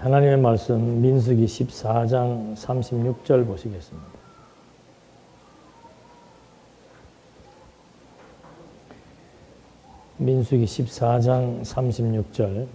하나님의 말씀 민수기 14장 36절 보시겠습니다. 민수기 14장 36절.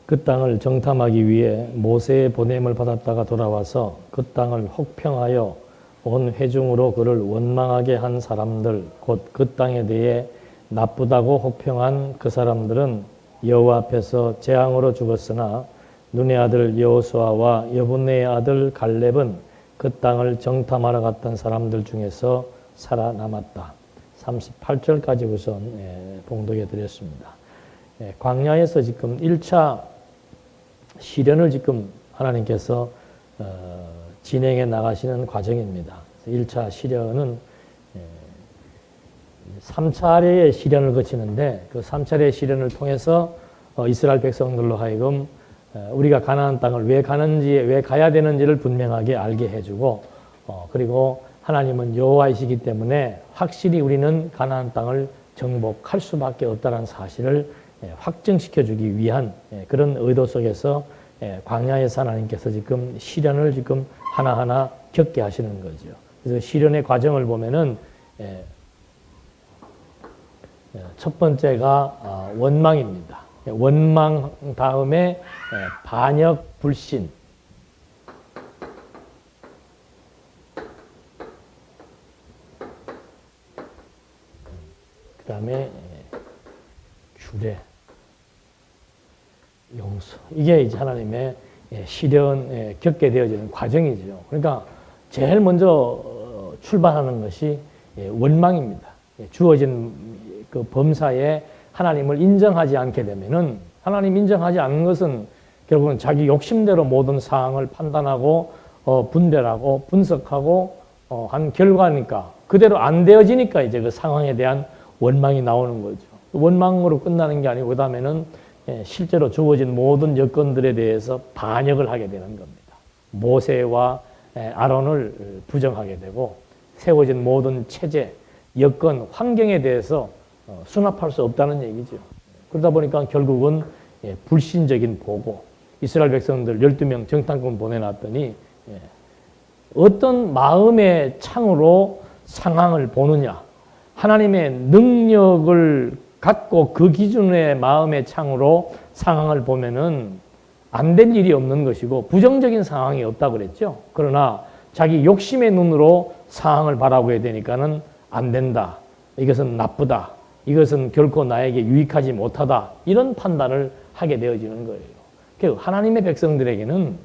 그 땅을 정탐하기 위해 모세의 보냄을 받았다가 돌아와서 그 땅을 혹평하여 온 회중으로 그를 원망하게 한 사람들, 곧 그 땅에 대해 나쁘다고 혹평한 그 사람들은 여호와 앞에서 재앙으로 죽었으나 눈의 아들 여호수아와 여분네의 아들 갈렙은 그 땅을 정탐하러 갔던 사람들 중에서 살아남았다. 38절까지 우선 봉독해 드렸습니다. 광야에서 지금 1차 시련을 지금 하나님께서 진행해 나가시는 과정입니다. 1차 시련은 3차례의 시련을 거치는데 그 3차례의 시련을 통해서 이스라엘 백성들로 하여금 우리가 가나안 땅을 왜 가는지, 왜 가야 되는지를 분명하게 알게 해주고 그리고 하나님은 여호와이시기 때문에 확실히 우리는 가나안 땅을 정복할 수밖에 없다는 사실을 확증시켜주기 위한 그런 의도 속에서 광야에서 하나님께서 지금 시련을 지금 하나하나 겪게 하시는 거죠. 그래서 시련의 과정을 보면은 첫 번째가 원망입니다. 원망 다음에 반역, 불신. 그 다음에 주례, 용서. 이게 이제 하나님의 시련 겪게 되어지는 과정이죠. 그러니까 제일 먼저 출발하는 것이 원망입니다. 주어진 그 범사에 하나님을 인정하지 않게 되면은, 하나님 인정하지 않는 것은 결국은 자기 욕심대로 모든 상황을 판단하고 분별하고 분석하고 한 결과니까 그대로 안 되어지니까 이제 그 상황에 대한 원망이 나오는 거죠. 원망으로 끝나는 게 아니고 그다음에는 실제로 주어진 모든 여건들에 대해서 반역을 하게 되는 겁니다. 모세와 아론을 부정하게 되고 세워진 모든 체제, 여건, 환경에 대해서 수납할 수 없다는 얘기죠. 그러다 보니까 결국은 불신적인 보고, 이스라엘 백성들 12명 정탐꾼 보내놨더니 어떤 마음의 창으로 상황을 보느냐, 하나님의 능력을 갖고 그 기준의 마음의 창으로 상황을 보면은 안 될 일이 없는 것이고 부정적인 상황이 없다고 그랬죠. 그러나 자기 욕심의 눈으로 상황을 바라보게 되니까는 안 된다. 이것은 나쁘다. 이것은 결코 나에게 유익하지 못하다. 이런 판단을 하게 되어지는 거예요. 그래서 하나님의 백성들에게는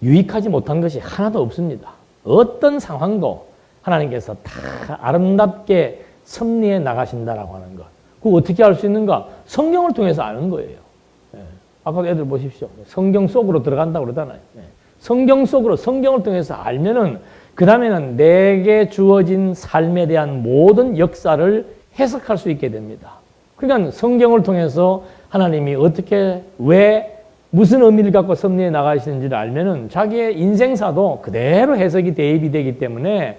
유익하지 못한 것이 하나도 없습니다. 어떤 상황도 하나님께서 다 아름답게 섭리해 나가신다라고 하는 것. 그거 어떻게 알 수 있는가? 성경을 통해서 아는 거예요. 아까 애들 보십시오. 성경 속으로 들어간다고 그러잖아요. 성경 속으로, 성경을 통해서 알면은 그 다음에는 내게 주어진 삶에 대한 모든 역사를 해석할 수 있게 됩니다. 그러니까 성경을 통해서 하나님이 어떻게, 왜, 무슨 의미를 갖고 섭리해 나가시는지를 알면은 자기의 인생사도 그대로 해석이 대입이 되기 때문에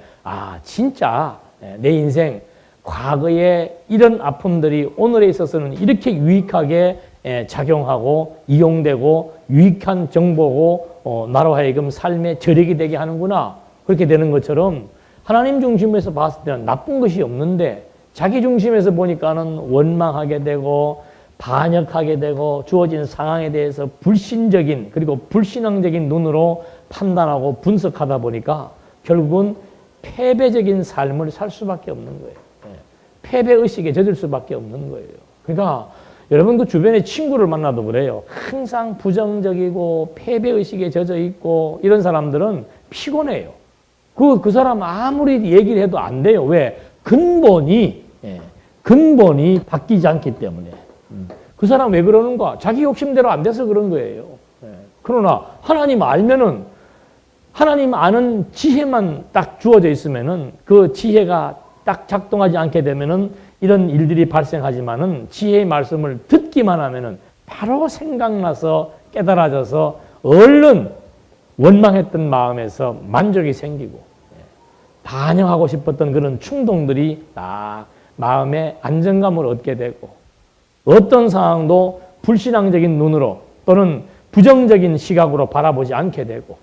진짜 내 인생, 과거에 이런 아픔들이 오늘에 있어서는 이렇게 유익하게 작용하고 이용되고 유익한 정보고 나로 하여금 삶의 저력이 되게 하는구나. 그렇게 되는 것처럼 하나님 중심에서 봤을 때는 나쁜 것이 없는데 자기 중심에서 보니까는 원망하게 되고 반역하게 되고 주어진 상황에 대해서 불신적인 그리고 불신앙적인 눈으로 판단하고 분석하다 보니까 결국은 패배적인 삶을 살 수밖에 없는 거예요. 패배의식에 젖을 수밖에 없는 거예요. 그러니까 여러분도 주변에 친구를 만나도 그래요. 항상 부정적이고 패배의식에 젖어 있고 이런 사람들은 피곤해요. 그 사람 아무리 얘기를 해도 안 돼요. 왜? 근본이 바뀌지 않기 때문에. 그 사람 왜 그러는가? 자기 욕심대로 안 돼서 그런 거예요. 그러나 하나님 알면은, 하나님 아는 지혜만 딱 주어져 있으면은 그 지혜가 딱 작동하지 않게 되면은 이런 일들이 발생하지만은 지혜의 말씀을 듣기만 하면은 바로 생각나서 깨달아져서 얼른 원망했던 마음에서 만족이 생기고 반영하고 싶었던 그런 충동들이 딱 마음의 안정감을 얻게 되고 어떤 상황도 불신앙적인 눈으로 또는 부정적인 시각으로 바라보지 않게 되고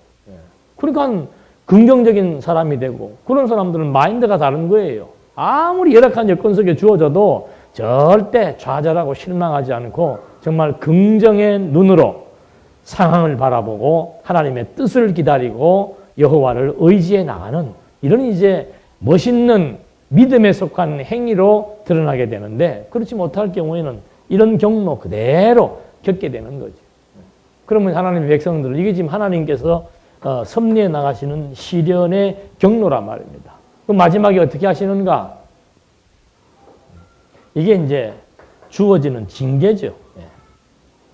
그러니까 긍정적인 사람이 되고 그런 사람들은 마인드가 다른 거예요. 아무리 열악한 여건 속에 주어져도 절대 좌절하고 실망하지 않고 정말 긍정의 눈으로 상황을 바라보고 하나님의 뜻을 기다리고 여호와를 의지해 나가는 이런 이제 멋있는 믿음에 속한 행위로 드러나게 되는데 그렇지 못할 경우에는 이런 경로 그대로 겪게 되는 거죠. 그러면 하나님의 백성들은 이게 지금 하나님께서 섭리해 나가시는 시련의 경로란 말입니다. 그럼 마지막에 어떻게 하시는가? 이게 이제 주어지는 징계죠.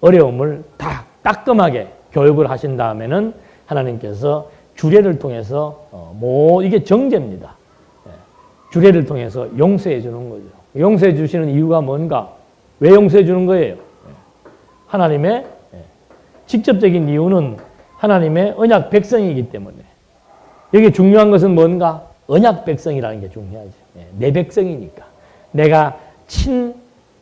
어려움을 다 따끔하게 교육을 하신 다음에는 하나님께서 주례를 통해서 이게 정죄입니다. 주례를 통해서 용서해 주는 거죠. 용서해 주시는 이유가 뭔가? 왜 용서해 주는 거예요? 하나님의 직접적인 이유는 하나님의 언약 백성이기 때문에 여기 중요한 것은 뭔가? 언약 백성이라는 게 중요하죠. 내 백성이니까. 내가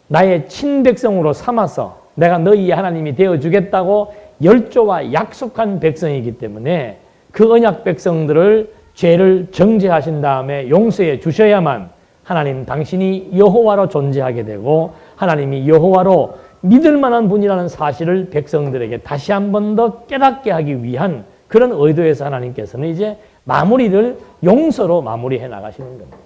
나의 친백성으로 삼아서 내가 너희의 하나님이 되어주겠다고 열조와 약속한 백성이기 때문에 그 언약 백성들을 죄를 정죄하신 다음에 용서해 주셔야만 하나님 당신이 여호와로 존재하게 되고 하나님이 여호와로 믿을 만한 분이라는 사실을 백성들에게 다시 한 번 더 깨닫게 하기 위한 그런 의도에서 하나님께서는 이제 마무리를 용서로 마무리해 나가시는 겁니다.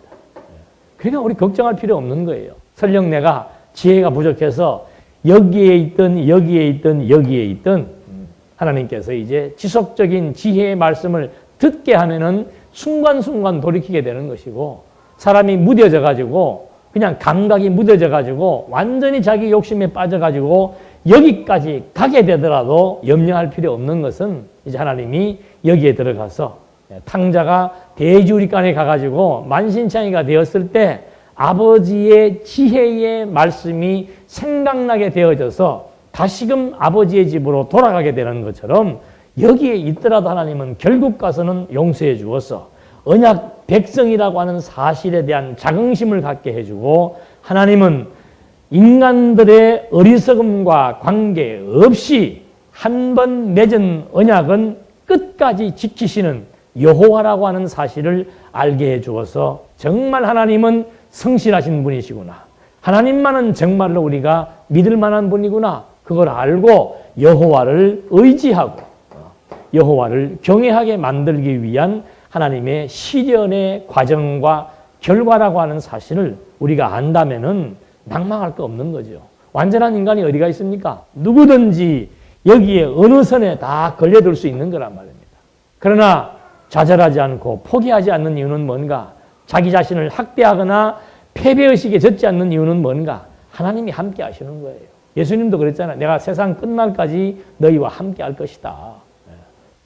그러니까 우리 걱정할 필요 없는 거예요. 설령 내가 지혜가 부족해서 여기에 있든 하나님께서 이제 지속적인 지혜의 말씀을 듣게 하면은 순간순간 돌이키게 되는 것이고 사람이 무뎌져 가지고 그냥 감각이 무뎌져 가지고 완전히 자기 욕심에 빠져 가지고 여기까지 가게 되더라도 염려할 필요 없는 것은 이제 하나님이 여기에 들어가서 탕자가 대주리간에 가가지고 만신창이가 되었을 때 아버지의 지혜의 말씀이 생각나게 되어져서 다시금 아버지의 집으로 돌아가게 되는 것처럼 여기에 있더라도 하나님은 결국 가서는 용서해 주어서 언약 백성이라고 하는 사실에 대한 자긍심을 갖게 해주고 하나님은 인간들의 어리석음과 관계없이 한 번 맺은 언약은 끝까지 지키시는 여호와라고 하는 사실을 알게 해주어서 정말 하나님은 성실하신 분이시구나. 하나님만은 정말로 우리가 믿을 만한 분이구나. 그걸 알고 여호와를 의지하고 여호와를 경외하게 만들기 위한 하나님의 시련의 과정과 결과라고 하는 사실을 우리가 안다면은 낭망할 거 없는 거죠. 완전한 인간이 어디가 있습니까? 누구든지 여기에 어느 선에 다 걸려들 수 있는 거란 말입니다. 그러나 좌절하지 않고 포기하지 않는 이유는 뭔가? 자기 자신을 학대하거나 패배의식에 젖지 않는 이유는 뭔가? 하나님이 함께 하시는 거예요. 예수님도 그랬잖아요. 내가 세상 끝날까지 너희와 함께 할 것이다.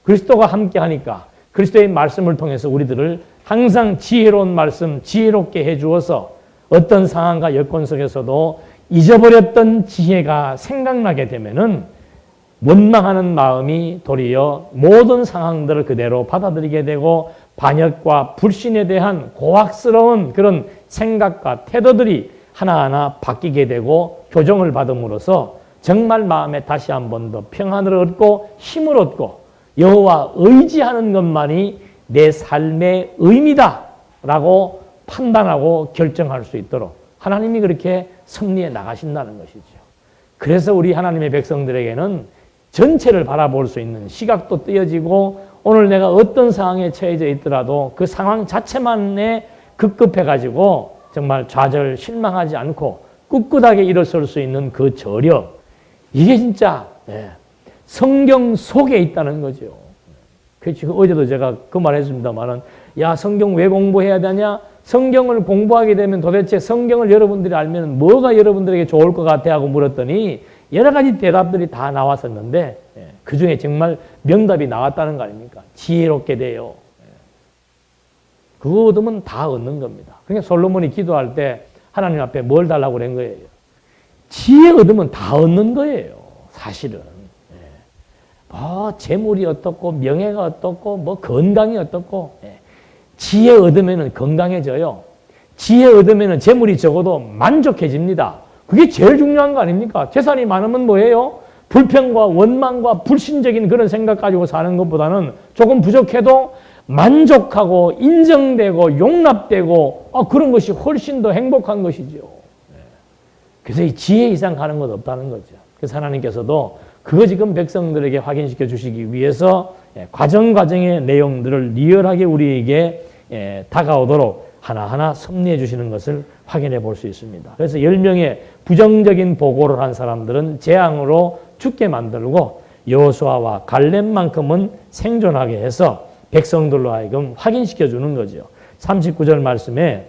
그리스도가 함께 하니까 그리스도의 말씀을 통해서 우리들을 항상 지혜로운 말씀, 지혜롭게 해주어서 어떤 상황과 여건 속에서도 잊어버렸던 지혜가 생각나게 되면은 원망하는 마음이 도리어 모든 상황들을 그대로 받아들이게 되고 반역과 불신에 대한 고학스러운 그런 생각과 태도들이 하나하나 바뀌게 되고 교정을 받음으로써 정말 마음에 다시 한 번 더 평안을 얻고 힘을 얻고 여호와 의지하는 것만이 내 삶의 의미다라고 판단하고 결정할 수 있도록 하나님이 그렇게 섭리해 나가신다는 것이죠. 그래서 우리 하나님의 백성들에게는 전체를 바라볼 수 있는 시각도 띄어지고 오늘 내가 어떤 상황에 처해져 있더라도 그 상황 자체만에 급급해가지고 정말 좌절, 실망하지 않고 꿋꿋하게 일어설 수 있는 그 저력, 이게 진짜 성경 속에 있다는 거죠. 지금 어제도 제가 그 말 했습니다만은 야, 성경 왜 공부해야 되냐? 성경을 공부하게 되면 도대체 성경을 여러분들이 알면 뭐가 여러분들에게 좋을 것 같아 하고 물었더니 여러 가지 대답들이 다 나왔었는데 그 중에 정말 명답이 나왔다는 거 아닙니까? 지혜롭게 돼요. 그거 얻으면 다 얻는 겁니다. 그러니까 솔로몬이 기도할 때 하나님 앞에 뭘 달라고 그런 거예요? 지혜 얻으면 다 얻는 거예요. 사실은. 뭐 재물이 어떻고 명예가 어떻고 뭐 건강이 어떻고 지혜 얻으면 건강해져요. 지혜 얻으면 재물이 적어도 만족해집니다. 그게 제일 중요한 거 아닙니까? 재산이 많으면 뭐예요? 불평과 원망과 불신적인 그런 생각 가지고 사는 것보다는 조금 부족해도 만족하고 인정되고 용납되고 그런 것이 훨씬 더 행복한 것이죠. 그래서 이 지혜 이상 가는 것 없다는 거죠. 그래서 하나님께서도 그거 지금 백성들에게 확인시켜 주시기 위해서 과정의 내용들을 리얼하게 우리에게 다가오도록 하나하나 섭리해 주시는 것을 확인해 볼 수 있습니다. 그래서 10명의 부정적인 보고를 한 사람들은 재앙으로 죽게 만들고 여호수아와 갈렙만큼은 생존하게 해서 백성들로 하여금 확인시켜 주는 거죠. 39절 말씀에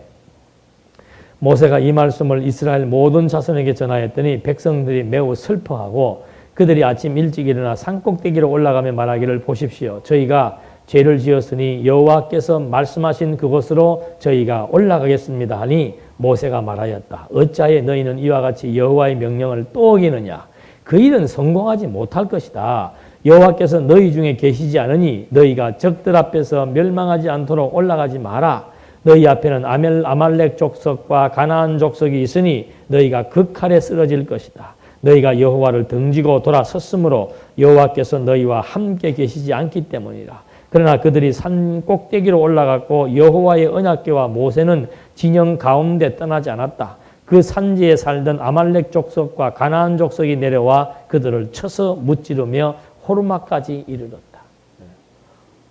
모세가 이 말씀을 이스라엘 모든 자손에게 전하였더니 백성들이 매우 슬퍼하고 그들이 아침 일찍 일어나 산꼭대기로 올라가며 말하기를 보십시오. 저희가 죄를 지었으니 여호와께서 말씀하신 그곳으로 저희가 올라가겠습니다 하니 모세가 말하였다. 어찌하여 너희는 이와 같이 여호와의 명령을 또 어기느냐. 그 일은 성공하지 못할 것이다. 여호와께서 너희 중에 계시지 않으니 너희가 적들 앞에서 멸망하지 않도록 올라가지 마라. 너희 앞에는 아말렉 족속과 가나안 족속이 있으니 너희가 그 칼에 쓰러질 것이다. 너희가 여호와를 등지고 돌아섰으므로 여호와께서 너희와 함께 계시지 않기 때문이라. 그러나 그들이 산 꼭대기로 올라갔고 여호와의 언약궤와 모세는 진영 가운데 떠나지 않았다. 그 산지에 살던 아말렉 족속과 가나안 족속이 내려와 그들을 쳐서 무찌르며 호르마까지 이르렀다.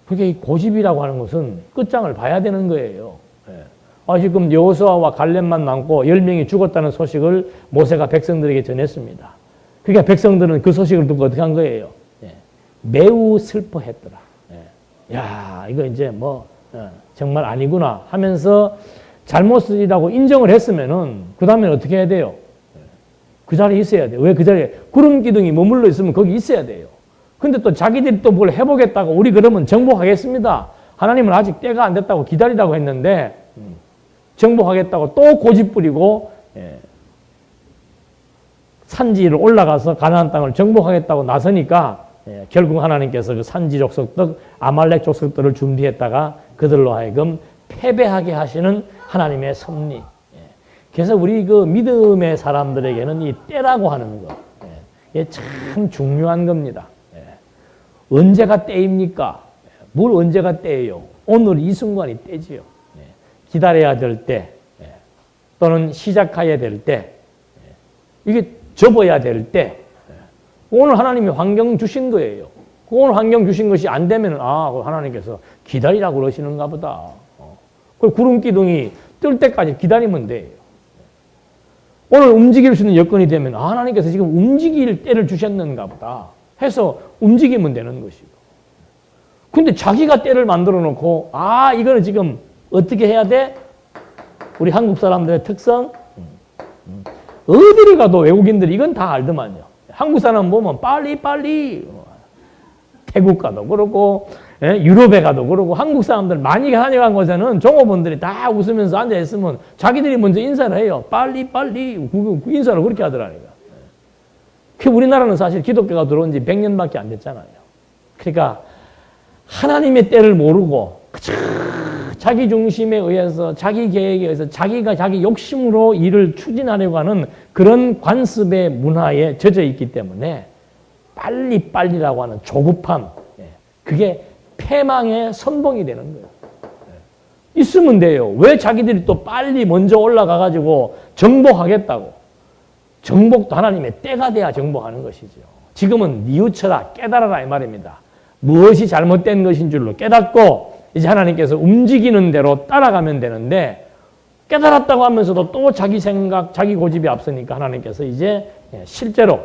그게 이 고집이라고 하는 것은 끝장을 봐야 되는 거예요. 지금 여호수아와 갈렙만 남고 10명이 죽었다는 소식을 모세가 백성들에게 전했습니다. 그러니까 백성들은 그 소식을 듣고 어떻게 한 거예요? 매우 슬퍼했더라. 야, 이거 이제 정말 아니구나 하면서 잘못이라고 인정을 했으면은 그 다음에는 어떻게 해야 돼요? 그 자리에 있어야 돼요. 왜 그 자리에? 구름 기둥이 머물러 있으면 거기 있어야 돼요. 근데 또 자기들이 또 뭘 해보겠다고 우리 그러면 정복하겠습니다. 하나님은 아직 때가 안 됐다고 기다리라고 했는데 정복하겠다고 또 고집 부리고 산지를 올라가서 가나안 땅을 정복하겠다고 나서니까 결국 하나님께서 그 산지 족속들, 아말렉 족속들을 준비했다가 그들로 하여금 패배하게 하시는 하나님의 섭리. 그래서 우리 그 믿음의 사람들에게는 이 때라고 하는 것, 이게 참 중요한 겁니다. 언제가 때입니까? 뭘 언제가 때예요? 오늘 이 순간이 때지요. 기다려야 될 때, 또는 시작해야 될 때, 이게 접어야 될 때, 오늘 하나님이 환경 주신 거예요. 오늘 환경 주신 것이 안 되면 하나님께서 기다리라고 그러시는가 보다. 그 구름 기둥이 뜰 때까지 기다리면 돼요. 오늘 움직일 수 있는 여건이 되면 하나님께서 지금 움직일 때를 주셨는가 보다 해서 움직이면 되는 것이고. 근데 자기가 때를 만들어 놓고 이거는 지금 어떻게 해야 돼? 우리 한국 사람들의 특성? 어디를 가도 외국인들이 이건 다 알더만요. 한국 사람 보면 빨리 태국 가도 그러고 유럽에 가도 그러고 한국 사람들 많이 다녀간 곳에는 종업원들이 다 웃으면서 앉아있으면 자기들이 먼저 인사를 해요. 빨리 인사를 그렇게 하더라니까. 우리나라는 사실 기독교가 들어온 지 100년밖에 안 됐잖아요. 그러니까 하나님의 때를 모르고 자기 중심에 의해서 자기 계획에 의해서 자기가 자기 욕심으로 일을 추진하려고 하는 그런 관습의 문화에 젖어 있기 때문에 빨리라고 하는 조급함, 그게 패망의 선봉이 되는 거예요. 있으면 돼요. 왜 자기들이 또 빨리 먼저 올라가가지고 정복하겠다고. 정복도 하나님의 때가 돼야 정복하는 것이죠. 지금은 뉘우쳐라, 깨달아라 이 말입니다. 무엇이 잘못된 것인 줄로 깨닫고 이제 하나님께서 움직이는 대로 따라가면 되는데 깨달았다고 하면서도 또 자기 생각, 자기 고집이 앞서니까 하나님께서 이제 실제로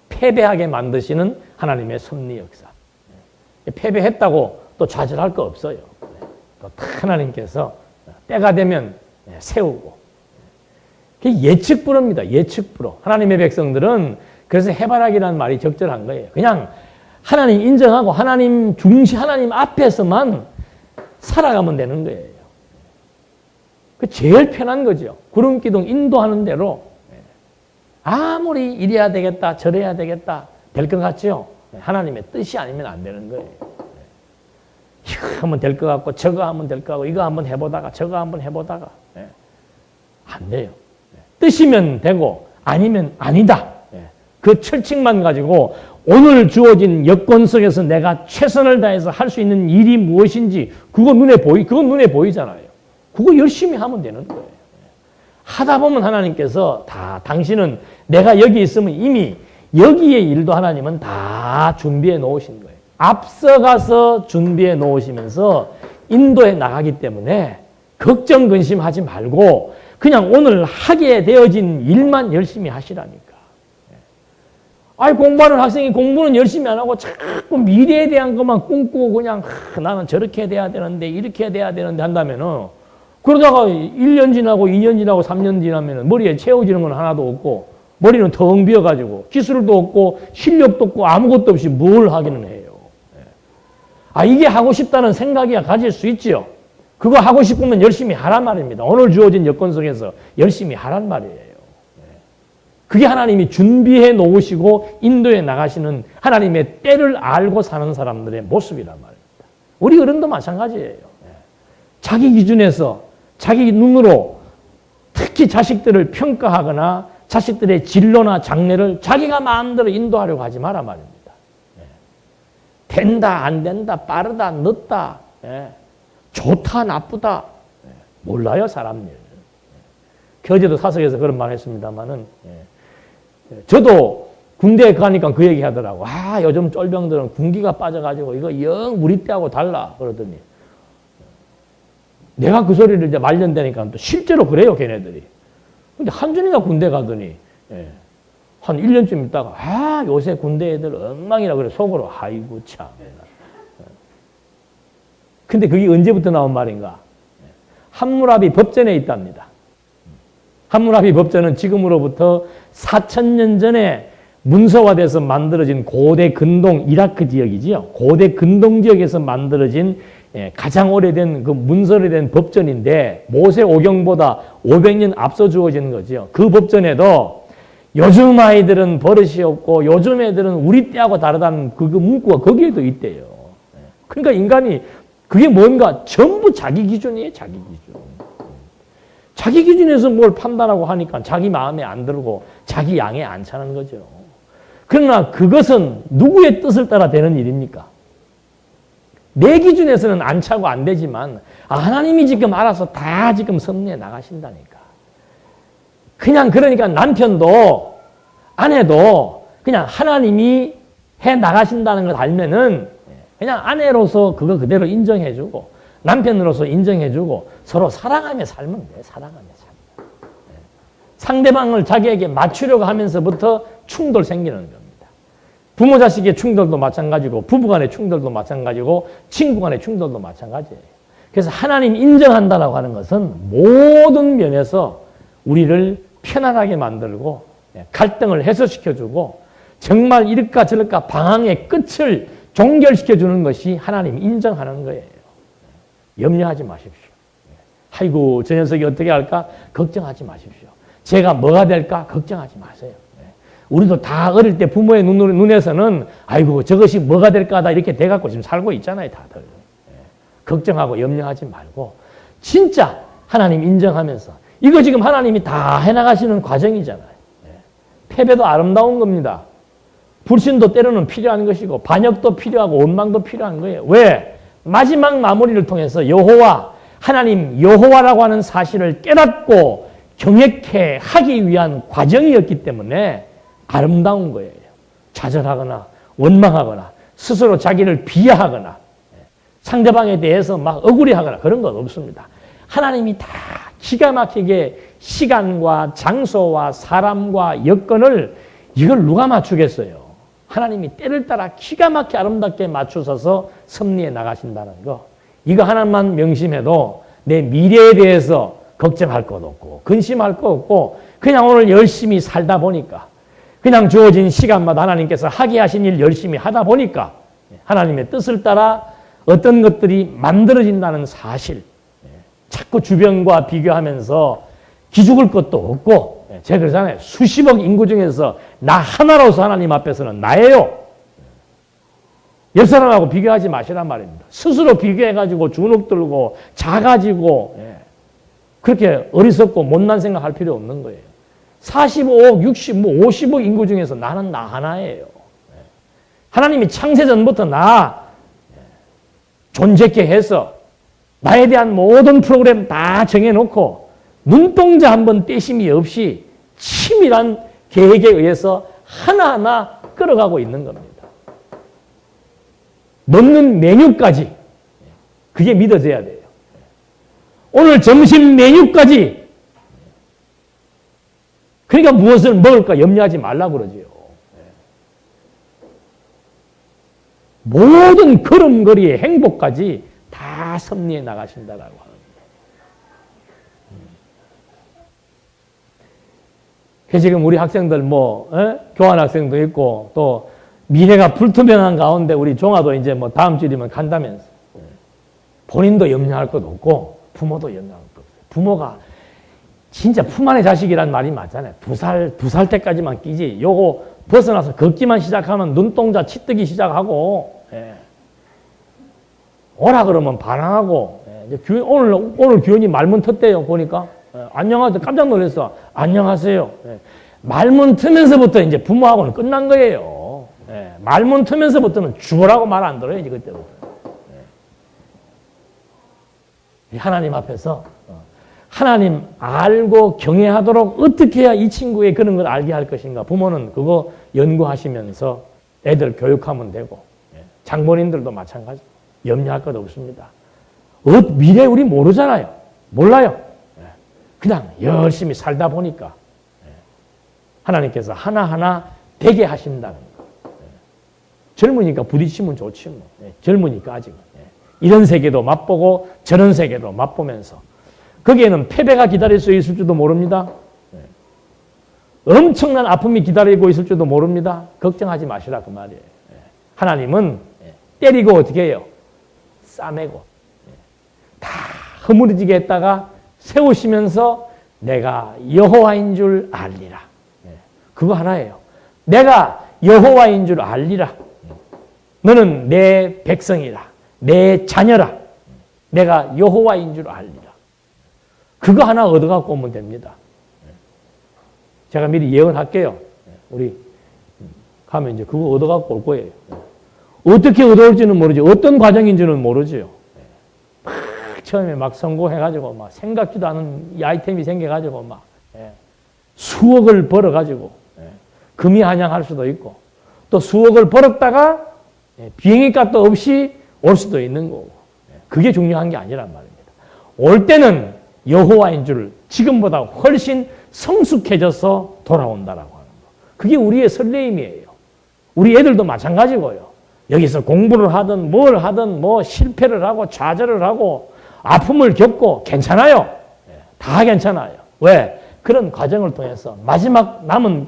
패배하게 만드시는 하나님의 섭리 역사. 패배했다고 또 좌절할 거 없어요. 또 하나님께서 때가 되면 세우고. 그게 예측불허입니다. 예측불허. 하나님의 백성들은 그래서 해바라기라는 말이 적절한 거예요. 그냥 하나님 인정하고 하나님 하나님 앞에서만 살아가면 되는 거예요. 그 제일 편한 거죠. 구름기둥 인도하는 대로 아무리 이래야 되겠다 저래야 되겠다 될 것 같죠. 하나님의 뜻이 아니면 안 되는 거예요. 이거 하면 될 것 같고 저거 하면 될 것 같고 이거 한번 해보다가 저거 한번 해보다가 안 돼요. 뜻이면 되고 아니면 아니다. 그 철칙만 가지고 오늘 주어진 여건 속에서 내가 최선을 다해서 할 수 있는 일이 무엇인지 그건 눈에 보이잖아요. 그거 열심히 하면 되는 거예요. 하다 보면 하나님께서 당신은 내가 여기 있으면 이미 여기의 일도 하나님은 다 준비해 놓으신 거예요. 앞서가서 준비해 놓으시면서 인도해 나가기 때문에 걱정 근심하지 말고 그냥 오늘 하게 되어진 일만 열심히 하시라니까. 공부하는 학생이 공부는 열심히 안 하고 자꾸 미래에 대한 것만 꿈꾸고 그냥 나는 저렇게 돼야 되는데 이렇게 돼야 되는데 한다면은 그러다가 1년 지나고 2년 지나고 3년 지나면은 머리에 채워지는 건 하나도 없고 머리는 텅 비어가지고 기술도 없고 실력도 없고 아무것도 없이 뭘 하기는 해요. 이게 하고 싶다는 생각이야 가질 수 있지요. 그거 하고 싶으면 열심히 하란 말입니다. 오늘 주어진 여건 속에서 열심히 하란 말이에요. 그게 하나님이 준비해 놓으시고 인도해 나가시는 하나님의 때를 알고 사는 사람들의 모습이란 말입니다. 우리 어른도 마찬가지예요. 자기 기준에서 자기 눈으로 특히 자식들을 평가하거나 자식들의 진로나 장래를 자기가 마음대로 인도하려고 하지 마란 말입니다. 된다 안 된다 빠르다 늦다 좋다 나쁘다 몰라요 사람 일. 어제도 사석에서 그런 말 했습니다마는 저도 군대에 가니까 그 얘기 하더라고. 요즘 쫄병들은 군기가 빠져가지고 이거 영 우리 때하고 달라 그러더니 내가 그 소리를 이제 말년되니까 또 실제로 그래요 걔네들이. 근데 한준이가 군대 가더니 한 1년쯤 있다가 요새 군대 애들 엉망이라 그래 속으로 아이고 참. 근데 그게 언제부터 나온 말인가? 함무라비 법전에 있답니다. 함무라비 법전은 지금으로부터 4000년 전에 문서화돼서 만들어진 고대 근동 이라크 지역이지요. 고대 근동 지역에서 만들어진 가장 오래된 그 문서로 된 법전인데 모세 오경보다 500년 앞서 주어진 거죠. 그 법전에도 요즘 아이들은 버릇이 없고 요즘 애들은 우리 때하고 다르다는 그 문구가 거기에도 있대요. 그러니까 인간이 그게 뭔가 전부 자기 기준이에요. 자기 기준. 자기 기준에서 뭘 판단하고 하니까 자기 마음에 안 들고 자기 양에 안 차는 거죠. 그러나 그것은 누구의 뜻을 따라 되는 일입니까? 내 기준에서는 안 차고 안 되지만 하나님이 지금 알아서 다 지금 섭리해 나가신다니까. 그냥 그러니까 남편도 아내도 그냥 하나님이 해 나가신다는 걸 알면은 그냥 아내로서 그거 그대로 인정해주고 남편으로서 인정해주고 서로 사랑하며 살면 돼. 사랑하며 살면. 상대방을 자기에게 맞추려고 하면서부터 충돌 생기는 겁니다. 부모 자식의 충돌도 마찬가지고 부부간의 충돌도 마찬가지고 친구간의 충돌도 마찬가지예요. 그래서 하나님 인정한다라고 하는 것은 모든 면에서 우리를 편안하게 만들고 갈등을 해소시켜주고 정말 이럴까 저럴까 방황의 끝을 종결시켜주는 것이 하나님 인정하는 거예요. 염려하지 마십시오. 아이고 저 녀석이 어떻게 할까? 걱정하지 마십시오. 제가 뭐가 될까? 걱정하지 마세요. 우리도 다 어릴 때 부모의 눈에서는 아이고 저것이 뭐가 될까 하다 이렇게 돼갖고 지금 살고 있잖아요 다들. 걱정하고 염려하지 말고 진짜 하나님 인정하면서 이거 지금 하나님이 다 해나가시는 과정이잖아요. 패배도 아름다운 겁니다. 불신도 때로는 필요한 것이고 반역도 필요하고 원망도 필요한 거예요. 왜? 마지막 마무리를 통해서 여호와, 하나님 여호와라고 하는 사실을 깨닫고 경외케 하기 위한 과정이었기 때문에 아름다운 거예요. 좌절하거나 원망하거나 스스로 자기를 비하하거나 상대방에 대해서 막 억울해하거나 그런 건 없습니다. 하나님이 다 기가 막히게 시간과 장소와 사람과 여건을 이걸 누가 맞추겠어요? 하나님이 때를 따라 기가 막히게 아름답게 맞추셔서 섭리해 나가신다는 거. 이거 하나만 명심해도 내 미래에 대해서 걱정할 것 없고 근심할 것 없고 그냥 오늘 열심히 살다 보니까 그냥 주어진 시간마다 하나님께서 하게 하신 일 열심히 하다 보니까 하나님의 뜻을 따라 어떤 것들이 만들어진다는 사실 자꾸 주변과 비교하면서 기죽을 것도 없고 제가 그러잖아요. 수십억 인구 중에서 나 하나로서 하나님 앞에서는 나예요. 옆 사람하고 비교하지 마시란 말입니다. 스스로 비교해가지고 주눅 들고 작아지고 그렇게 어리석고 못난 생각할 필요 없는 거예요. 45억, 60, 50억 인구 중에서 나는 나 하나예요. 하나님이 창세 전부터 나 존재케 해서 나에 대한 모든 프로그램 다 정해놓고 눈동자 한번 떼심이 없이 치밀한 계획에 의해서 하나하나 끌어가고 있는 겁니다. 먹는 메뉴까지 그게 믿어져야 돼요. 오늘 점심 메뉴까지 그러니까 무엇을 먹을까 염려하지 말라고 그러지요. 모든 걸음걸이의 행복까지 다 섭리해 나가신다라고 하는 거예요. 그래서 지금 우리 학생들 교환 학생도 있고 또 미래가 불투명한 가운데 우리 종아도 이제 다음 주이면 간다면서 본인도 염려할 것도 없고 부모도 염려할 것도 없어요. 부모가 진짜 품 안의 자식이란 말이 맞잖아요. 두 살 때까지만 끼지. 요거 벗어나서 걷기만 시작하면 눈동자 치뜨기 시작하고 오라 그러면 반항하고 오늘 규현이 말문 텄대요. 보니까 안녕하세요. 깜짝 놀랐어. 안녕하세요. 말문 트면서부터 이제 부모하고는 끝난 거예요. 말문 트면서부터는 죽으라고 말 안 들어요. 이제 그때부터. 하나님 앞에서 하나님 알고 경외하도록 어떻게 해야 이 친구의 그런 걸 알게 할 것인가. 부모는 그거 연구하시면서 애들 교육하면 되고 장본인들도 마찬가지. 염려할 것 없습니다. 미래 우리 모르잖아요. 몰라요. 그냥 열심히 살다 보니까 하나님께서 하나하나 되게 하신다는 거. 젊으니까 부딪히면 좋지 뭐. 젊으니까 아직은. 이런 세계도 맛보고 저런 세계도 맛보면서 거기에는 패배가 기다릴 수 있을지도 모릅니다. 엄청난 아픔이 기다리고 있을지도 모릅니다. 걱정하지 마시라 그 말이에요. 하나님은 때리고 어떻게 해요? 싸매고 다 허물어지게 했다가 세우시면서 내가 여호와인 줄 알리라. 그거 하나예요. 내가 여호와인 줄 알리라. 너는 내 백성이라. 내 자녀라. 내가 여호와인 줄 알리라. 그거 하나 얻어갖고 오면 됩니다. 제가 미리 예언할게요. 우리 가면 이제 그거 얻어갖고 올 거예요. 어떻게 얻어올지는 모르지. 어떤 과정인지는 모르지요. 처음에 막 성공해가지고 막 생각지도 않은 이 아이템이 생겨가지고 막 수억을 벌어가지고 금이 한양할 수도 있고 또 수억을 벌었다가 비행기 값도 없이 올 수도 있는 거고 그게 중요한 게 아니란 말입니다. 올 때는 여호와인 줄 지금보다 훨씬 성숙해져서 돌아온다라고 하는 거. 그게 우리의 설레임이에요. 우리 애들도 마찬가지고요. 여기서 공부를 하든 뭘 하든 실패를 하고 좌절을 하고 아픔을 겪고 괜찮아요. 다 괜찮아요. 왜? 그런 과정을 통해서 마지막 남은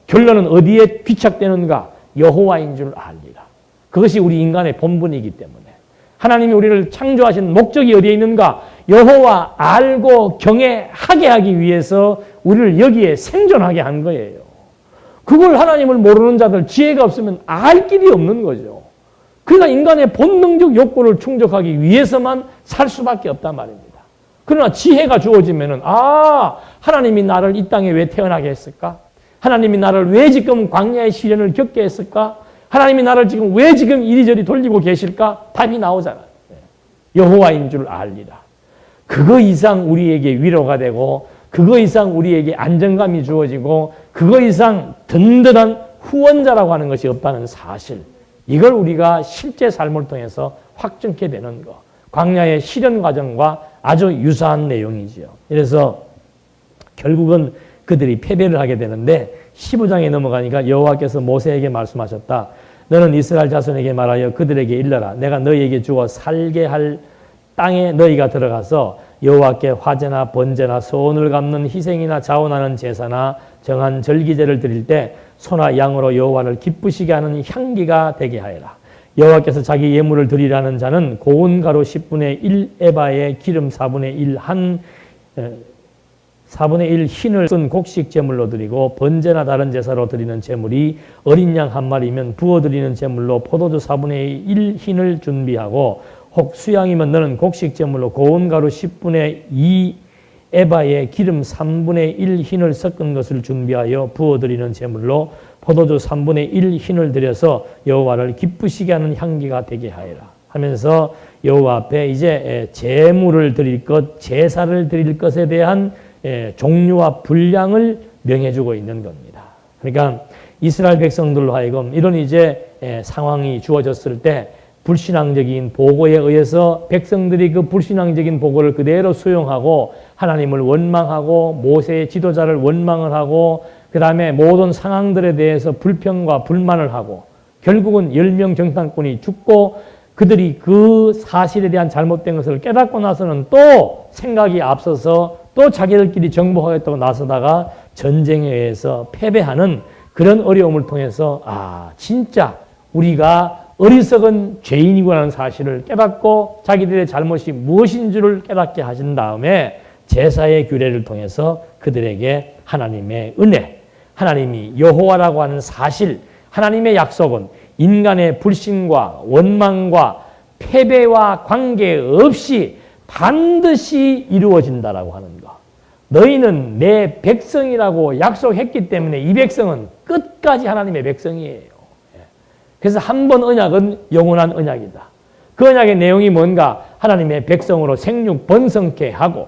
결론은 어디에 귀착되는가? 여호와인 줄 알리라. 그것이 우리 인간의 본분이기 때문에 하나님이 우리를 창조하신 목적이 어디에 있는가? 여호와 알고 경외하게 하기 위해서 우리를 여기에 생존하게 한 거예요. 그걸 하나님을 모르는 자들 지혜가 없으면 알 길이 없는 거죠. 그러니까 인간의 본능적 욕구를 충족하기 위해서만 살 수밖에 없단 말입니다. 그러나 지혜가 주어지면은 하나님이 나를 이 땅에 왜 태어나게 했을까? 하나님이 나를 왜 지금 광야의 시련을 겪게 했을까? 하나님이 나를 지금 왜 지금 이리저리 돌리고 계실까? 답이 나오잖아요. 여호와인 줄 알리라. 그거 이상 우리에게 위로가 되고 그거 이상 우리에게 안정감이 주어지고 그거 이상 든든한 후원자라고 하는 것이 없다는 사실. 이걸 우리가 실제 삶을 통해서 확증케 되는 것. 광야의 시련 과정과 아주 유사한 내용이지요. 그래서 결국은 그들이 패배를 하게 되는데 15장에 넘어가니까 여호와께서 모세에게 말씀하셨다. 너는 이스라엘 자손에게 말하여 그들에게 일러라. 내가 너희에게 주어 살게 할 땅에 너희가 들어가서 여호와께 화제나 번제나 소원을 갚는 희생이나 자원하는 제사나 정한 절기제를 드릴 때 소나 양으로 여호와를 기쁘시게 하는 향기가 되게 하여라. 여호와께서 자기 예물을 드리라는 자는 고운 가루 10분의 1 에바에 기름 4분의 1 한 4분의 1 흰을 쓴 곡식 제물로 드리고 번제나 다른 제사로 드리는 제물이 어린 양 한 마리면 부어드리는 제물로 포도주 4분의 1 흰을 준비하고 혹 수양이면 너는 곡식 제물로 고운 가루 10분의 2 에바에 기름 3분의 1 흰을 섞은 것을 준비하여 부어드리는 제물로 포도주 3분의 1 흰을 들여서 여호와를 기쁘시게 하는 향기가 되게 하여라 하면서 여호와 앞에 이제 제물을 드릴 것, 제사를 드릴 것에 대한 종류와 분량을 명해주고 있는 겁니다. 그러니까 이스라엘 백성들로 하여금 이런 이제 상황이 주어졌을 때 불신앙적인 보고에 의해서 백성들이 그 불신앙적인 보고를 그대로 수용하고 하나님을 원망하고 모세의 지도자를 원망을 하고 그 다음에 모든 상황들에 대해서 불평과 불만을 하고 결국은 10명 정탐꾼이 죽고 그들이 그 사실에 대한 잘못된 것을 깨닫고 나서는 또 생각이 앞서서 또 자기들끼리 정복하겠다고 나서다가 전쟁에 의해서 패배하는 그런 어려움을 통해서 진짜 우리가 어리석은 죄인이구나 하는 사실을 깨닫고 자기들의 잘못이 무엇인 줄을 깨닫게 하신 다음에 제사의 규례를 통해서 그들에게 하나님의 은혜, 하나님이 여호와라고 하는 사실, 하나님의 약속은 인간의 불신과 원망과 패배와 관계없이 반드시 이루어진다라고 하는 것. 너희는 내 백성이라고 약속했기 때문에 이 백성은 끝까지 하나님의 백성이에요. 그래서 한 번 언약은 영원한 언약이다. 그 언약의 내용이 뭔가? 하나님의 백성으로 생육 번성케 하고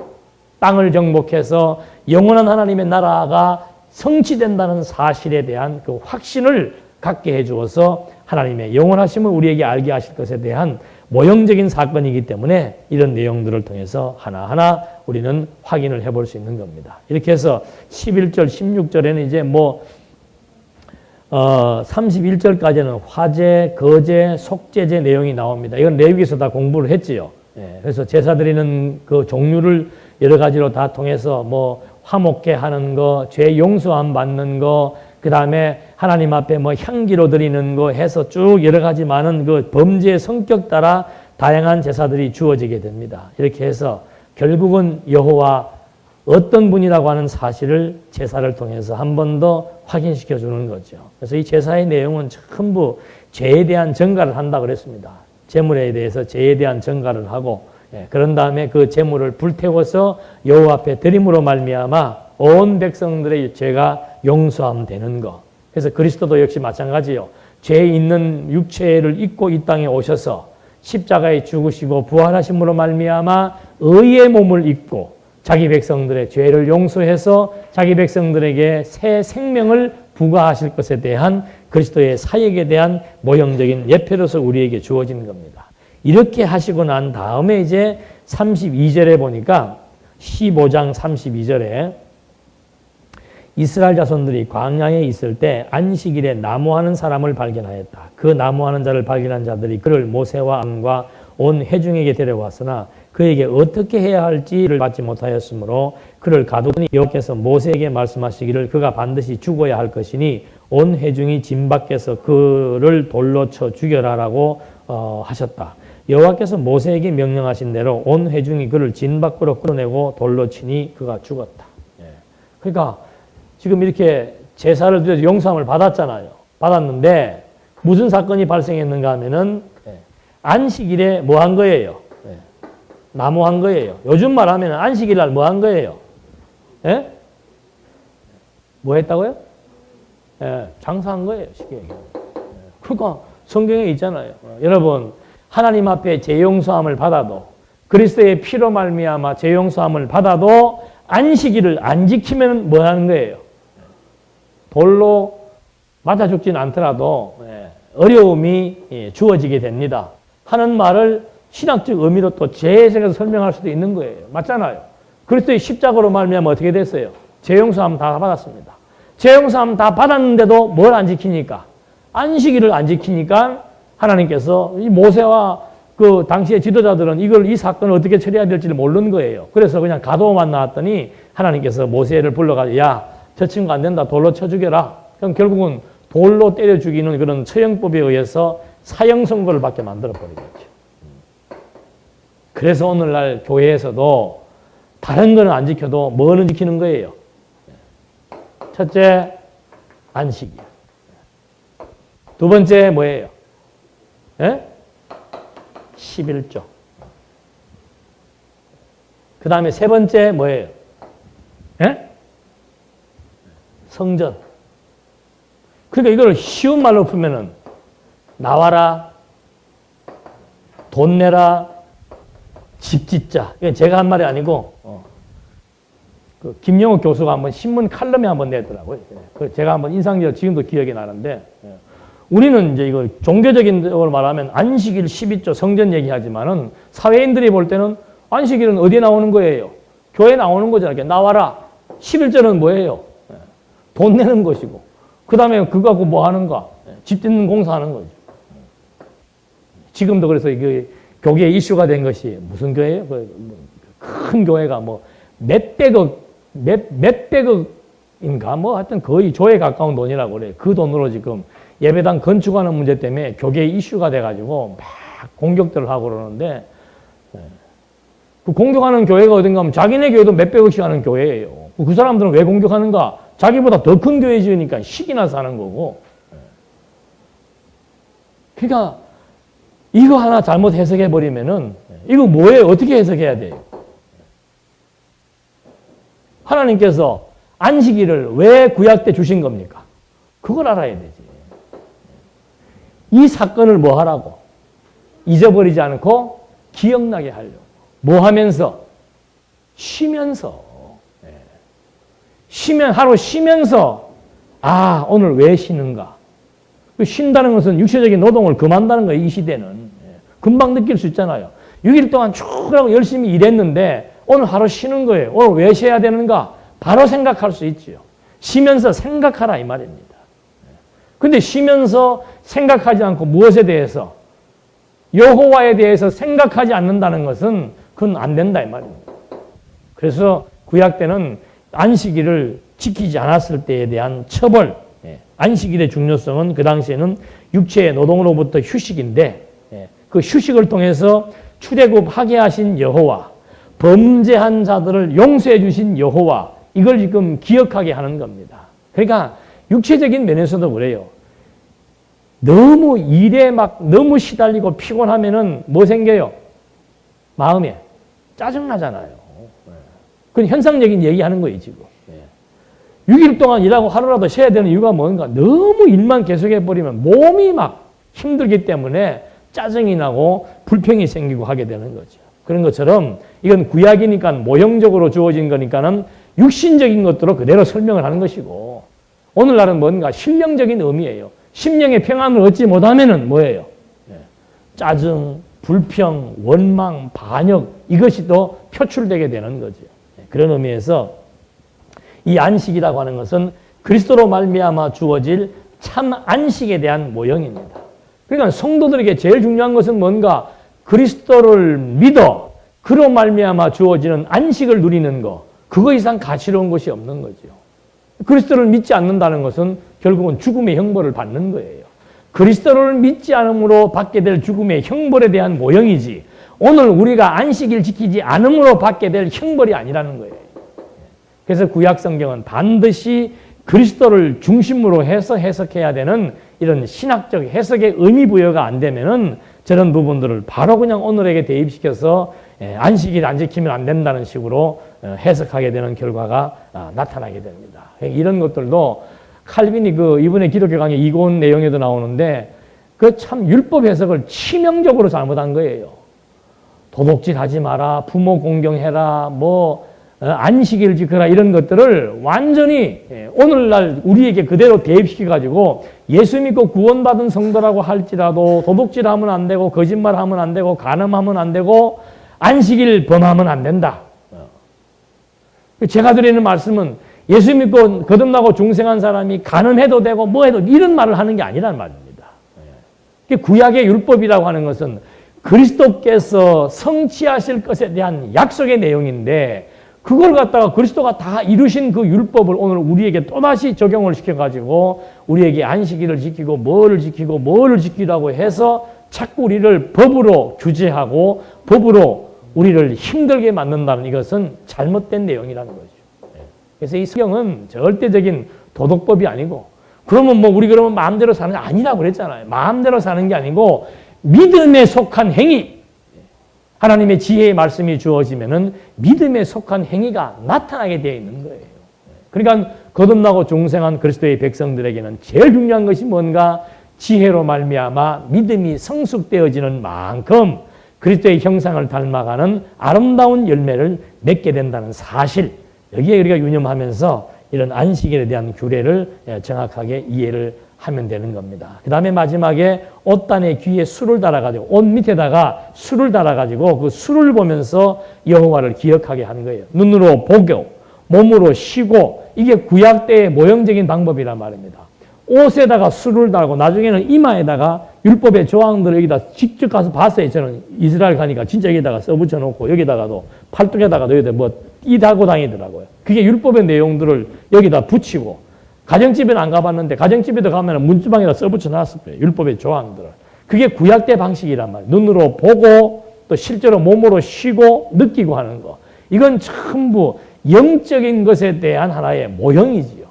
땅을 정복해서 영원한 하나님의 나라가 성취된다는 사실에 대한 그 확신을 갖게 해주어서 하나님의 영원하심을 우리에게 알게 하실 것에 대한 모형적인 사건이기 때문에 이런 내용들을 통해서 하나하나 우리는 확인을 해볼 수 있는 겁니다. 이렇게 해서 11절, 16절에는 이제 31절까지는 화제, 거제, 속죄제 내용이 나옵니다. 이건 레위기에서 다 공부를 했지요. 그래서 제사 드리는 그 종류를 여러 가지로 다 통해서 화목케 하는 거, 죄 용서함 받는 거, 그 다음에 하나님 앞에 향기로 드리는 거 해서 쭉 여러 가지 많은 그 범죄의 성격 따라 다양한 제사들이 주어지게 됩니다. 이렇게 해서 결국은 여호와 어떤 분이라고 하는 사실을 제사를 통해서 한 번 더 확인시켜 주는 거죠. 그래서 이 제사의 내용은 전부 죄에 대한 전가를 한다고 그랬습니다. 제물에 대해서 죄에 대한 전가를 하고 그런 다음에 그 제물을 불태워서 여호와 앞에 드림으로 말미암아 온 백성들의 죄가 용서함 되는 것. 그래서 그리스도도 역시 마찬가지요. 죄 있는 육체를 입고 이 땅에 오셔서 십자가에 죽으시고 부활하심으로 말미암아 의의 몸을 입고 자기 백성들의 죄를 용서해서 자기 백성들에게 새 생명을 부과하실 것에 대한 그리스도의 사역에 대한 모형적인 예표로서 우리에게 주어지는 겁니다. 이렇게 하시고 난 다음에 이제 32절에 보니까 15장 32절에 이스라엘 자손들이 광야에 있을 때 안식일에 나무하는 사람을 발견하였다. 그 나무하는 자를 발견한 자들이 그를 모세와 아론과 온 회중에게 데려왔으나 그에게 어떻게 해야 할지를 받지 못하였으므로 그를 가두니 여호와께서 모세에게 말씀하시기를 그가 반드시 죽어야 할 것이니 온 회중이 진 밖에서 그를 돌로 쳐 죽여라라고 하셨다. 여호와께서 모세에게 명령하신 대로 온 회중이 그를 진 밖으로 끌어내고 돌로 치니 그가 죽었다. 그러니까 지금 이렇게 제사를 드려서 용서함을 받았잖아요. 받았는데 무슨 사건이 발생했는가 하면은 안식일에 뭐 한 거예요? 나무한 거예요. 요즘 말하면 안식일 날 뭐 한 거예요? 뭐 했다고요? 장사한 거예요. 쉽게 얘기하면. 그러니까 성경에 있잖아요. 여러분 하나님 앞에 죄 용서함을 받아도 그리스도의 피로 말미암아 죄 용서함을 받아도 안식일을 안 지키면 뭐 하는 거예요? 돌로 맞아 죽지는 않더라도 어려움이 주어지게 됩니다. 하는 말을 신학적 의미로 또 재해석해서 설명할 수도 있는 거예요. 맞잖아요. 그리스도의 십자가로 말미암아 어떻게 됐어요? 죄 용서함 다 받았습니다. 죄 용서함 다 받았는데도 뭘 안 지키니까? 안식일을 안 지키니까 하나님께서 이 모세와 그 당시의 지도자들은 이 사건을 어떻게 처리해야 될지를 모르는 거예요. 그래서 그냥 가도만 나왔더니 하나님께서 모세를 불러가지고 야, 저 친구 안 된다. 돌로 쳐 죽여라. 그럼 결국은 돌로 때려 죽이는 그런 처형법에 의해서 사형 선고를 받게 만들어 버리겠죠. 그래서 오늘날 교회에서도 다른 거는 안 지켜도 뭐는 지키는 거예요? 첫째, 안식일. 두 번째 뭐예요? 예? 11조. 그 다음에 세 번째 뭐예요? 예? 성전. 그러니까 이걸 쉬운 말로 풀면은 나와라, 돈 내라, 집 짓자. 이건 제가 한 말이 아니고 그 김영호 교수가 한번 신문 칼럼에 한번 냈더라고요. 제가 한번 인상적으로 지금도 기억이 나는데 우리는 이제 이거 종교적인 걸 말하면 안식일 12조 성전 얘기하지만은 사회인들이 볼 때는 안식일은 어디에 나오는 거예요? 교회에 나오는 거잖아요. 나와라. 11조는 뭐예요? 돈 내는 것이고. 그 다음에 그거 갖고 뭐 하는가? 집 짓는 공사하는 거죠. 지금도 그래서 이게 교계 이슈가 된 것이 무슨 교회예요? 큰 교회가 뭐 몇백억인가? 뭐 하여튼 거의 조에 가까운 돈이라고 그래요. 그 돈으로 지금 예배당 건축하는 문제 때문에 교계 이슈가 돼가지고 막 공격들을 하고 그러는데 그 공격하는 교회가 어딘가 하면 자기네 교회도 몇백억씩 하는 교회예요. 그 사람들은 왜 공격하는가? 자기보다 더 큰 교회 지으니까 식이 나서 하는 거고. 그러니까 이거 하나 잘못 해석해버리면은 이거 뭐예요? 어떻게 해석해야 돼요? 하나님께서 안식일을 왜 구약 때 주신 겁니까? 그걸 알아야 되지. 이 사건을 뭐 하라고? 잊어버리지 않고 기억나게 하려고. 뭐 하면서? 쉬면서. 하루 쉬면서 아, 오늘 왜 쉬는가? 쉰다는 것은 육체적인 노동을 금한다는 거예요. 이 시대는. 금방 느낄 수 있잖아요. 6일 동안 쭉 하고 열심히 일했는데 오늘 하루 쉬는 거예요. 오늘 왜 쉬어야 되는가? 바로 생각할 수 있지요. 쉬면서 생각하라 이 말입니다. 근데 쉬면서 생각하지 않고 무엇에 대해서? 여호와에 대해서 생각하지 않는다는 것은 그건 안 된다 이 말입니다. 그래서 구약 때는 안식일을 지키지 않았을 때에 대한 처벌, 안식일의 중요성은 그 당시에는 육체의 노동으로부터 휴식인데 그 휴식을 통해서 출애굽하게 하신 여호와, 범죄한 자들을 용서해 주신 여호와, 이걸 지금 기억하게 하는 겁니다. 그러니까 육체적인 면에서도 그래요. 너무 일에 막 너무 시달리고 피곤하면은 뭐 생겨요? 마음에 짜증나잖아요. 그건 현상적인 얘기하는 거예요, 지금. 6일 동안 일하고 하루라도 쉬어야 되는 이유가 뭔가? 너무 일만 계속해버리면 몸이 막 힘들기 때문에 짜증이 나고 불평이 생기고 하게 되는 거죠. 그런 것처럼 이건 구약이니까 모형적으로 주어진 거니까는 육신적인 것들로 그대로 설명을 하는 것이고 오늘날은 뭔가 신령적인 의미예요. 심령의 평안을 얻지 못하면은 뭐예요? 짜증, 불평, 원망, 반역 이것이 또 표출되게 되는 거죠. 그런 의미에서 이 안식이라고 하는 것은 그리스도로 말미암아 주어질 참 안식에 대한 모형입니다. 그러니까 성도들에게 제일 중요한 것은 뭔가 그리스도를 믿어 그로 말미암아 주어지는 안식을 누리는 것. 그거 이상 가치로운 것이 없는 거죠. 그리스도를 믿지 않는다는 것은 결국은 죽음의 형벌을 받는 거예요. 그리스도를 믿지 않음으로 받게 될 죽음의 형벌에 대한 모형이지 오늘 우리가 안식일 지키지 않음으로 받게 될 형벌이 아니라는 거예요. 그래서 구약 성경은 반드시 그리스도를 중심으로 해서 해석해야 되는 이런 신학적 해석의 의미 부여가 안 되면은 저런 부분들을 바로 그냥 오늘에게 대입시켜서 안식일 안 지키면 안 된다는 식으로 해석하게 되는 결과가 나타나게 됩니다. 이런 것들도 칼빈이 그 이번에 기독교 강의 2권 내용에도 나오는데 그 참 율법 해석을 치명적으로 잘못한 거예요. 도둑질 하지 마라, 부모 공경해라, 뭐 안식일 지켜라 이런 것들을 완전히 오늘날 우리에게 그대로 대입시켜가지고 예수 믿고 구원받은 성도라고 할지라도 도둑질하면 안 되고 거짓말하면 안 되고 간음하면 안 되고 안식일 범하면 안 된다. 제가 드리는 말씀은 예수 믿고 거듭나고 중생한 사람이 간음해도 되고 뭐 해도 이런 말을 하는 게 아니란 말입니다. 구약의 율법이라고 하는 것은 그리스도께서 성취하실 것에 대한 약속의 내용인데 그걸 갖다가 그리스도가 다 이루신 그 율법을 오늘 우리에게 또다시 적용을 시켜가지고 우리에게 안식일을 지키고 뭐를 지키라고 해서 자꾸 우리를 법으로 규제하고 법으로 우리를 힘들게 만든다는 이것은 잘못된 내용이라는 거죠. 그래서 이 성경은 절대적인 도덕법이 아니고, 그러면 뭐 우리 그러면 마음대로 사는 게 아니라고 그랬잖아요. 마음대로 사는 게 아니고 믿음에 속한 행위. 하나님의 지혜의 말씀이 주어지면은 믿음에 속한 행위가 나타나게 되어 있는 거예요. 그러니까 거듭나고 중생한 그리스도의 백성들에게는 제일 중요한 것이 뭔가, 지혜로 말미암아 믿음이 성숙되어지는 만큼 그리스도의 형상을 닮아가는 아름다운 열매를 맺게 된다는 사실, 여기에 우리가 유념하면서 이런 안식일에 대한 규례를 정확하게 이해를 하면 되는 겁니다. 그 다음에 마지막에 옷단의 귀에 술을 달아가지고, 옷 밑에다가 술을 달아가지고 그 술을 보면서 여호와를 기억하게 하는 거예요. 눈으로 보고 몸으로 쉬고, 이게 구약 때의 모형적인 방법이란 말입니다. 옷에다가 술을 달고 나중에는 이마에다가 율법의 조항들을 여기다 직접 가서 봤어요. 저는 이스라엘 가니까 진짜 여기다가 써붙여 놓고 여기다가도 팔뚝에다가도 여기다 뭐 띠다고 다니더라고요. 그게 율법의 내용들을 여기다 붙이고, 가정집에는 안 가봤는데 가정집에도 가면 문주방에다 써붙여 놨을 거예요. 율법의 조항들을. 그게 구약 때 방식이란 말이에요. 눈으로 보고 또 실제로 몸으로 쉬고 느끼고 하는 거. 이건 전부 영적인 것에 대한 하나의 모형이지요.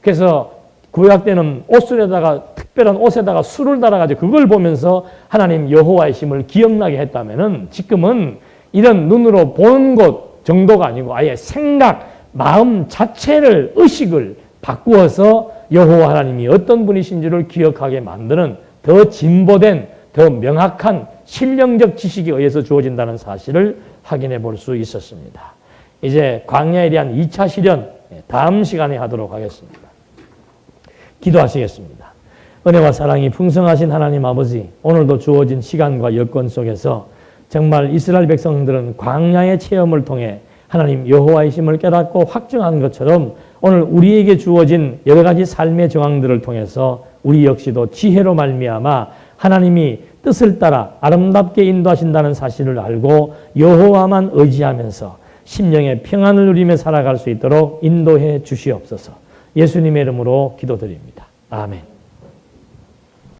그래서 구약 때는 옷술에다가, 특별한 옷에다가 술을 달아가지고 그걸 보면서 하나님 여호와의 힘을 기억나게 했다면은, 지금은 이런 눈으로 보는 것 정도가 아니고 아예 생각, 마음 자체를, 의식을 바꾸어서 여호와 하나님이 어떤 분이신지를 기억하게 만드는 더 진보된, 더 명확한 신령적 지식에 의해서 주어진다는 사실을 확인해 볼 수 있었습니다. 이제 광야에 대한 2차 실현, 다음 시간에 하도록 하겠습니다. 기도하시겠습니다. 은혜와 사랑이 풍성하신 하나님 아버지, 오늘도 주어진 시간과 여건 속에서 정말 이스라엘 백성들은 광야의 체험을 통해 하나님 여호와의 힘을 깨닫고 확증한 것처럼, 오늘 우리에게 주어진 여러 가지 삶의 정황들을 통해서 우리 역시도 지혜로 말미암아 하나님이 뜻을 따라 아름답게 인도하신다는 사실을 알고 여호와만 의지하면서 심령의 평안을 누리며 살아갈 수 있도록 인도해 주시옵소서. 예수님의 이름으로 기도드립니다. 아멘.